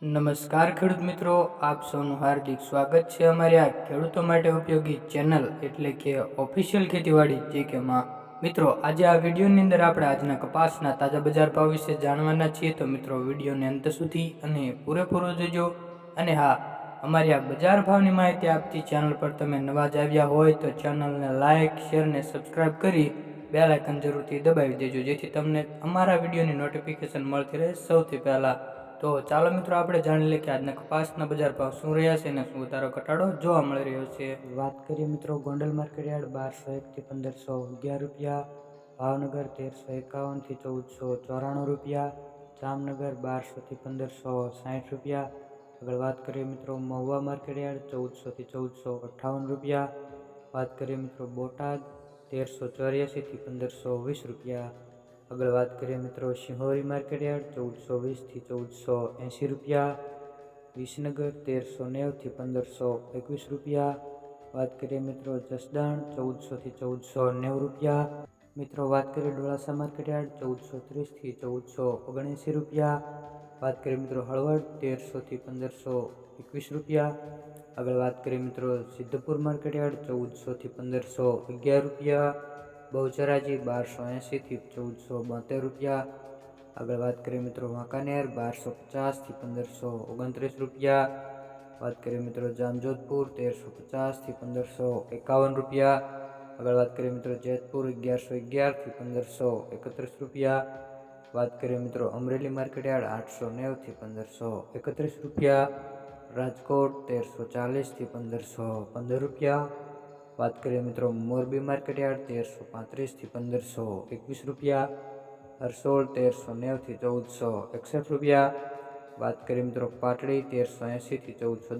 નમસ્કાર ખેડૂત મિત્રો, આપ સૌનું હાર્દિક સ્વાગત છે અમારી આ ખેડૂતો માટે ઉપયોગી ચેનલ એટલે કે ઓફિશિયલ ખેતીવાડી જીકેમાં. મિત્રો, આજે આ વિડીયોની અંદર આપણે આજના કપાસના તાજા બજાર ભાવ વિશે જાણવાના છીએ. તો મિત્રો, વિડીયોને અંત સુધી અને પૂરેપૂરો જોજો. અને હા, અમારી આ બજાર ભાવની માહિતી આપતી ચેનલ પર તમે નવા જ આવ્યા હોય તો ચેનલને લાઇક, શેર ને સબસ્ક્રાઈબ કરી બેલ આઇકન જરૂરથી દબાવી દેજો, જેથી તમને અમારા વિડીયોની નોટિફિકેશન મળતી રહે સૌથી પહેલાં. તો ચાલો મિત્રો, આપણે જાણી લઈએ કે આજના કપાસના બજાર ભાવ શું રહ્યા છે અને શું વધારો ઘટાડો જોવા મળી રહ્યો છે. વાત કરીએ મિત્રો, ગોંડલ માર્કેટયાર્ડ 1201 થી 1511 રૂપિયા, ભાવનગર 1351 થી 1494 રૂપિયા, જામનગર 1200 થી 1560 રૂપિયા. આગળ વાત કરીએ મિત્રો, મહુવા માર્કેટયાર્ડ 1400 થી 1458 રૂપિયા. વાત કરીએ મિત્રો, બોટાદ 1384 થી 1520 રૂપિયા. આગળ વાત કરીએ મિત્રો, સિંહોરી માર્કેટયાર્ડ 1420 થી 1480 રૂપિયા, વિસનગર 1390 થી 1521 રૂપિયા. વાત કરીએ મિત્રો, જસદણ 1400 થી 1490 રૂપિયા. મિત્રો, વાત કરીએ ડોળાસા માર્કેટયાર્ડ 1430 થી 1479 રૂપિયા. વાત કરીએ મિત્રો, હળવદ 1300 થી 1521 રૂપિયા. આગળ વાત કરીએ મિત્રો, સિદ્ધપુર માર્કેટયાર્ડ 1400 થી 1511 રૂપિયા, બહુચરાજી 1280 થી 1472 રૂપિયા. આગળ વાત કરીએ મિત્રો, વાંકાનેર 1250 થી 1529 રૂપિયા. વાત કરીએ મિત્રો, જામજોધપુર 1350 થી 1551 રૂપિયા. આગળ વાત કરીએ મિત્રો, જેતપુર 1111 થી 1531 રૂપિયા. વાત કરીએ મિત્રો, અમરેલી માર્કેટયાર્ડ 890 થી 1531 રૂપિયા, રાજકોટ 1340 થી 1515 રૂપિયા. વાત કરીએ મિત્રો, મોરબી માર્કેટયાર્ડ 1335 થી 1521 રૂપિયા, હરસોલ 1390 થી 1461 રૂપિયા. વાત કરીએ મિત્રો, પાટડી 1380 થી 1410